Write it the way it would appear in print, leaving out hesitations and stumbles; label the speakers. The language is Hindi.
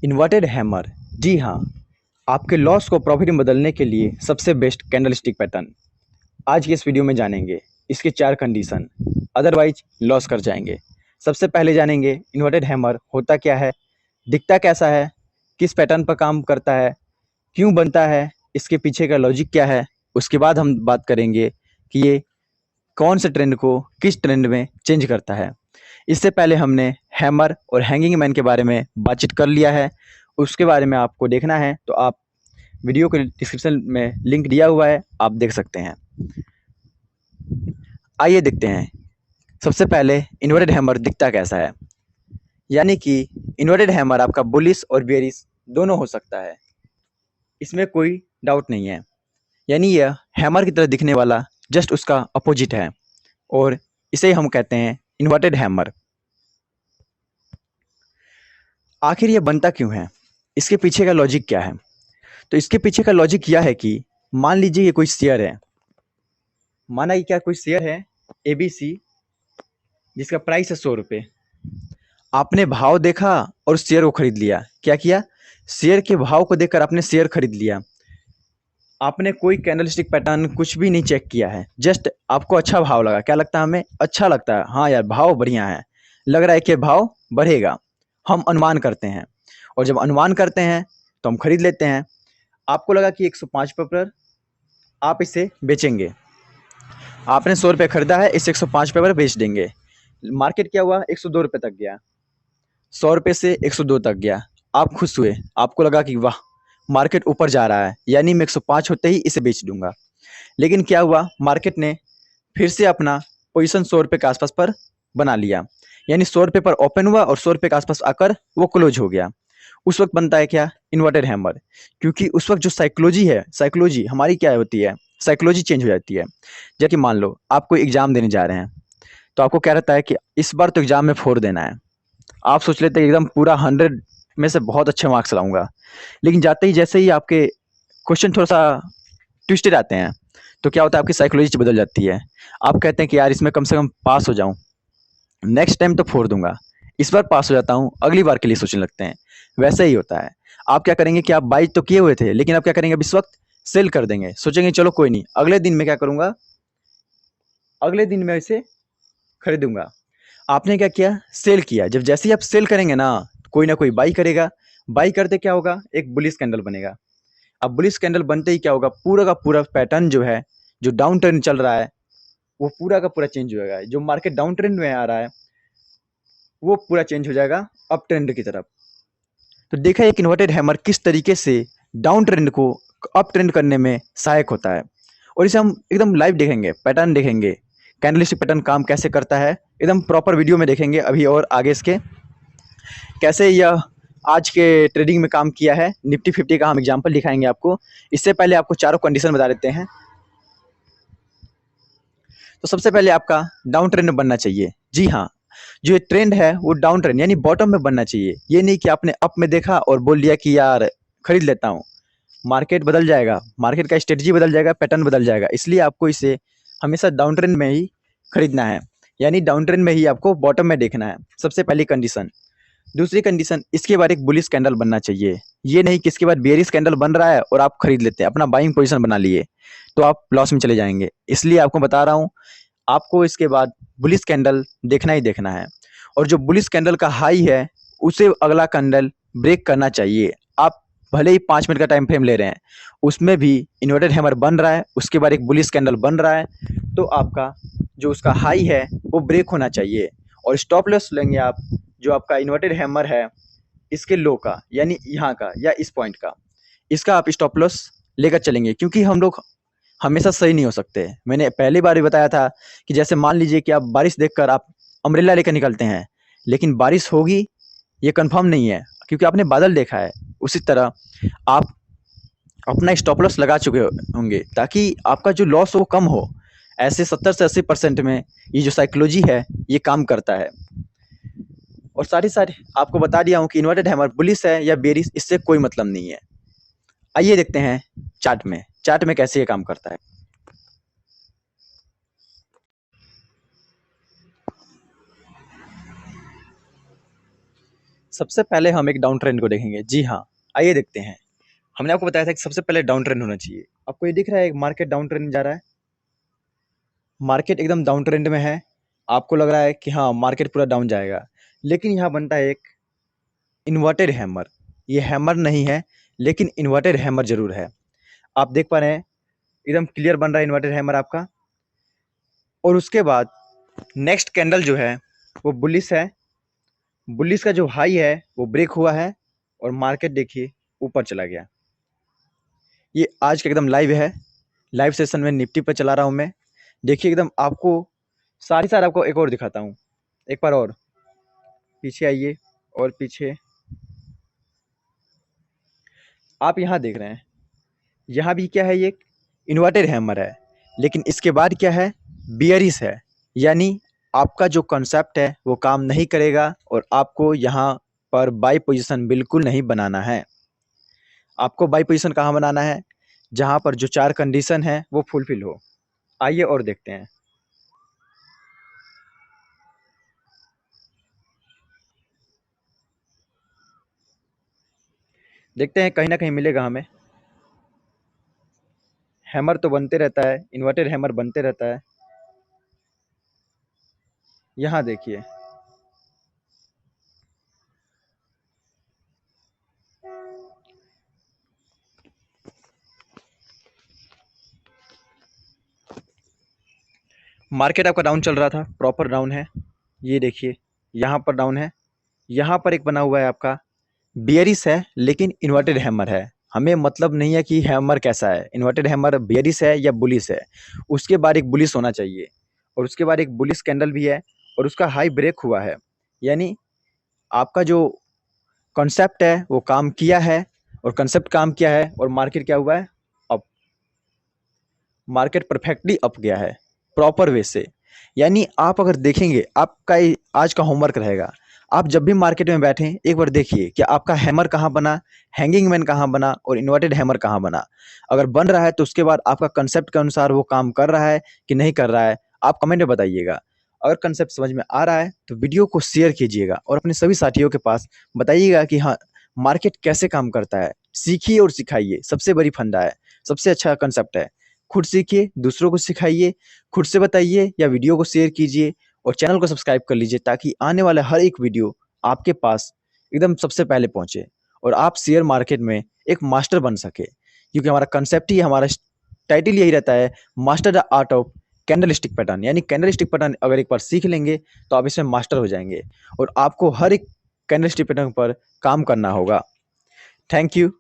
Speaker 1: इन्वर्टेड हैमर, जी हाँ, आपके लॉस को प्रॉफिट में बदलने के लिए सबसे बेस्ट कैंडलस्टिक पैटर्न। आज की इस वीडियो में जानेंगे इसके 4 कंडीशन, अदरवाइज लॉस कर जाएंगे। सबसे पहले जानेंगे इन्वर्टेड हैमर होता क्या है, दिखता कैसा है, किस पैटर्न पर काम करता है, क्यों बनता है, इसके पीछे का लॉजिक क्या है। उसके बाद हम बात करेंगे कि ये कौन से ट्रेंड को किस ट्रेंड में चेंज करता है। इससे पहले हमने हैमर और हैंगिंग मैन के बारे में बातचीत कर लिया है। उसके बारे में आपको देखना है तो आप वीडियो के डिस्क्रिप्शन में लिंक दिया हुआ है, आप देख सकते हैं। आइए देखते हैं सबसे पहले इन्वर्टेड हैमर दिखता कैसा है। यानी कि इन्वर्टेड हैमर आपका बुलिश और बेयरिश दोनों हो सकता है, इसमें कोई डाउट नहीं है। यानी यह हैमर की तरह दिखने वाला जस्ट उसका अपोजिट है और इसे हम कहते हैं इन्वर्टेड हैमर। आखिर यह बनता क्यों है, इसके पीछे का लॉजिक क्या है? तो इसके पीछे का लॉजिक यह है कि मान लीजिए ये कोई शेयर है, माना कि क्या कोई शेयर है ABC, जिसका प्राइस है 100 रुपये। आपने भाव देखा और शेयर को खरीद लिया। क्या किया? शेयर के भाव को देखकर आपने शेयर खरीद लिया। आपने कोई कैंडलस्टिक पैटर्न कुछ भी नहीं चेक किया है, जस्ट आपको अच्छा भाव लगा। क्या लगता है हमें? अच्छा लगता है, हाँ यार भाव बढ़िया है, लग रहा है कि भाव बढ़ेगा। हम अनुमान करते हैं और जब अनुमान करते हैं तो हम खरीद लेते हैं। आपको लगा कि 105 पर आप इसे बेचेंगे। आपने 100 रुपये खरीदा है, इसे 105 पर बेच देंगे। मार्केट क्या हुआ? 102 रुपये तक गया, 100 रुपये से 102 तक गया। आप खुश हुए, आपको लगा कि वाह मार्केट ऊपर जा रहा है, यानी मैं 105 होते ही इसे बेच दूंगा। लेकिन क्या हुआ? मार्केट ने फिर से अपना पोजीशन 100 रुपये के आसपास पर बना लिया। यानी 100 रुपये पर ओपन हुआ और 100 रुपये के आसपास आकर वो क्लोज हो गया। उस वक्त बनता है क्या? Inverted hammer. क्योंकि उस वक्त जो साइकोलॉजी है, साइकोलॉजी हमारी क्या होती है, साइकोलॉजी चेंज हो जाती है। जैसे कि मान लो आप कोई एग्जाम देने जा रहे हैं, तो आपको क्या रहता है कि इस बार तो एग्जाम में 4 देना है। आप सोच लेते हैं एकदम पूरा 100 में से बहुत अच्छे मार्क्स लाऊंगा। लेकिन जाते ही जैसे ही आपके क्वेश्चन थोड़ा सा ट्विस्टेड आते हैं, तो क्या होता है, आपकी साइकोलॉजी बदल जाती है। आप कहते हैं कि यार इसमें कम से कम पास हो जाऊं, नेक्स्ट टाइम तो फोड़ दूंगा, इस बार पास हो जाता हूं, अगली बार के लिए सोचने लगते हैं। वैसे ही होता है। आप क्या करेंगे कि आप बाई तो किए हुए थे, लेकिन आप क्या करेंगे, अब इस वक्त सेल कर देंगे। सोचेंगे चलो कोई नहीं, अगले दिन मैं क्या करूंगा, अगले दिन मैं इसे खरीदूंगा। आपने क्या किया? सेल किया। जब जैसे ही आप सेल करेंगे ना कोई बाई करेगा। बाई करते क्या होगा? एक बुलिश कैंडल बनेगा। अब बुलिश कैंडल बनते ही क्या होगा, पूरा का पूरा पैटर्न जो है, जो डाउन ट्रेंड चल रहा है, वो पूरा का पूरा चेंज हो जाएगा। जो मार्केट डाउन ट्रेंड में आ रहा है वो पूरा चेंज हो जाएगा अप ट्रेंड की तरफ। तो देखा एक इन्वर्टेड हैमर किस तरीके से डाउन ट्रेंड को अप ट्रेंड करने में सहायक होता है। और इसे हम एकदम लाइव देखेंगे, पैटर्न देखेंगे, कैंडलस्टिक पैटर्न काम कैसे करता है, एकदम प्रॉपर वीडियो में देखेंगे अभी। और आगे इसके कैसे यह आज के ट्रेडिंग में काम किया है, निफ्टी 50 का हम एग्जांपल दिखाएंगे आपको। इससे पहले आपको चारों कंडीशन बता देते हैं। तो सबसे पहले आपका डाउन ट्रेंड बनना चाहिए। जी हाँ, जो ये ट्रेंड है वो डाउन ट्रेंड यानी बॉटम में बनना चाहिए। ये नहीं कि आपने अप में देखा और बोल दिया कि यार खरीद लेता हूँ। मार्केट बदल जाएगा, मार्केट का स्ट्रेटजी बदल जाएगा, पैटर्न बदल जाएगा। इसलिए आपको इसे हमेशा डाउन ट्रेंड में ही खरीदना है, यानी डाउन ट्रेंड में ही आपको बॉटम में देखना है। सबसे पहली कंडीशन। दूसरी कंडीशन, इसके बाद एक बुलिश कैंडल बनना चाहिए। ये नहीं कि इसके बाद बेयरिश कैंडल बन रहा है और आप खरीद लेते हैं, अपना बाइंग पोजीशन बना लिए, तो आप लॉस में चले जाएंगे। इसलिए आपको बता रहा हूँ, आपको इसके बाद बुलिश कैंडल देखना ही देखना है। और जो बुलिश कैंडल का हाई है उसे अगला कैंडल ब्रेक करना चाहिए। आप भले ही 5 मिनट का टाइम फ्रेम ले रहे हैं, उसमें भी इन्वर्टेड हैमर बन रहा है, उसके बाद एक बुलिश कैंडल बन रहा है, तो आपका जो उसका हाई है वो ब्रेक होना चाहिए। और स्टॉप लॉस लेंगे आप, जो आपका इन्वर्टेड हैमर है इसके लो का, यानी यहाँ का या इस पॉइंट का, इसका आप स्टॉप लॉस लेकर चलेंगे। क्योंकि हम लोग हमेशा सही नहीं हो सकते। मैंने पहली बार भी बताया था कि जैसे मान लीजिए कि आप बारिश देखकर आप अम्ब्रेला लेकर निकलते हैं, लेकिन बारिश होगी ये कंफर्म नहीं है, क्योंकि आपने बादल देखा है। उसी तरह आप अपना स्टॉप लॉस लगा चुके होंगे ताकि आपका जो लॉस हो वो कम हो। ऐसे 70 से 80% में ये जो साइकोलॉजी है ये काम करता है। और साथ ही साथ आपको बता दिया हूँ कि इन्वर्टेड हैमर बुलिश है या बेरिश, इससे कोई मतलब नहीं है। आइए देखते हैं चार्ट में कैसे ये काम करता है। सबसे पहले हम एक डाउन ट्रेंड को देखेंगे। जी हाँ, आइए देखते हैं। हमने आपको बताया था कि सबसे पहले डाउन ट्रेंड होना चाहिए। आपको ये दिख रहा है मार्केट डाउन ट्रेंड में जा रहा है, मार्केट एकदम डाउन ट्रेंड में है। आपको लग रहा है कि हाँ मार्केट पूरा डाउन जाएगा, लेकिन यहाँ बनता है एक इन्वर्टेड हैमर। ये हैमर नहीं है, लेकिन इन्वर्टेड हैमर जरूर है। आप देख पा रहे हैं एकदम क्लियर बन रहा है इन्वर्टेड हैमर आपका। और उसके बाद नेक्स्ट कैंडल जो है वो बुलिश है। बुलिश का जो हाई है वो ब्रेक हुआ है और मार्केट देखिए ऊपर चला गया। ये आज का एकदम लाइव है, लाइव सेशन में निफ्टी पे चला रहा हूँ मैं। देखिए एकदम आपको सारी सार आपको एक और दिखाता हूँ, एक बार और पीछे आइए और पीछे। आप यहाँ देख रहे हैं, यहाँ भी क्या है, ये इन्वर्टेड हैमर है, लेकिन इसके बाद क्या है, बियरिश है। यानी आपका जो कॉन्सेप्ट है वो काम नहीं करेगा और आपको यहाँ पर बाई पोजीशन बिल्कुल नहीं बनाना है। आपको बाई पोजीशन कहाँ बनाना है, जहाँ पर जो 4 कंडीशन है वो फुलफिल हो। आइए और देखते हैं। देखते हैं कहीं ना कहीं मिलेगा हमें। हैमर तो बनते रहता है, इन्वर्टेड हैमर बनते रहता है। यहाँ देखिए, मार्केट आपका डाउन चल रहा था, प्रॉपर डाउन है। ये देखिए यहाँ पर डाउन है, यहाँ पर एक बना हुआ है आपका बियरिश है, लेकिन इन्वर्टेड हैमर है। हमें मतलब नहीं है कि हैमर कैसा है, इन्वर्टेड हैमर बियरिश है या बुलिश है। उसके बाद एक बुलिश होना चाहिए और उसके बाद एक बुलिश कैंडल भी है और उसका हाई ब्रेक हुआ है। यानी आपका जो कॉन्सेप्ट है वो काम किया है और कंसेप्ट काम किया है और मार्केट क्या हुआ है, अप। मार्केट परफेक्टली अप गया है प्रॉपर वे से। यानी आप अगर देखेंगे, आपका आज का होमवर्क रहेगा, आप जब भी मार्केट में बैठें एक बार देखिए कि आपका हैमर कहाँ बना, हैंगिंग मैन कहाँ बना और इन्वर्टेड हैमर कहाँ बना। अगर बन रहा है तो उसके बाद आपका कंसेप्ट के अनुसार वो काम कर रहा है कि नहीं कर रहा है, आप कमेंट में बताइएगा। अगर कंसेप्ट समझ में आ रहा है तो वीडियो को शेयर कीजिएगा और अपने सभी साथियों के पास बताइएगा कि हाँ मार्केट कैसे काम करता है। सीखिए और सिखाइए, सबसे बड़ी फंडा है, सबसे अच्छा कंसेप्ट है। खुद सीखिए, दूसरों को सिखाइए, खुद से बताइए या वीडियो को शेयर कीजिए और चैनल को सब्सक्राइब कर लीजिए ताकि आने वाला हर एक वीडियो आपके पास एकदम सबसे पहले पहुंचे और आप शेयर मार्केट में एक मास्टर बन सके। क्योंकि हमारा कंसेप्ट ही, हमारा टाइटल यही रहता है, master the art of candlestick pattern. यानी कैंडलस्टिक पैटर्न अगर एक बार सीख लेंगे तो आप इसमें मास्टर हो जाएंगे और आपको हर एक कैंडलस्टिक पैटर्न पर काम करना होगा। Thank you.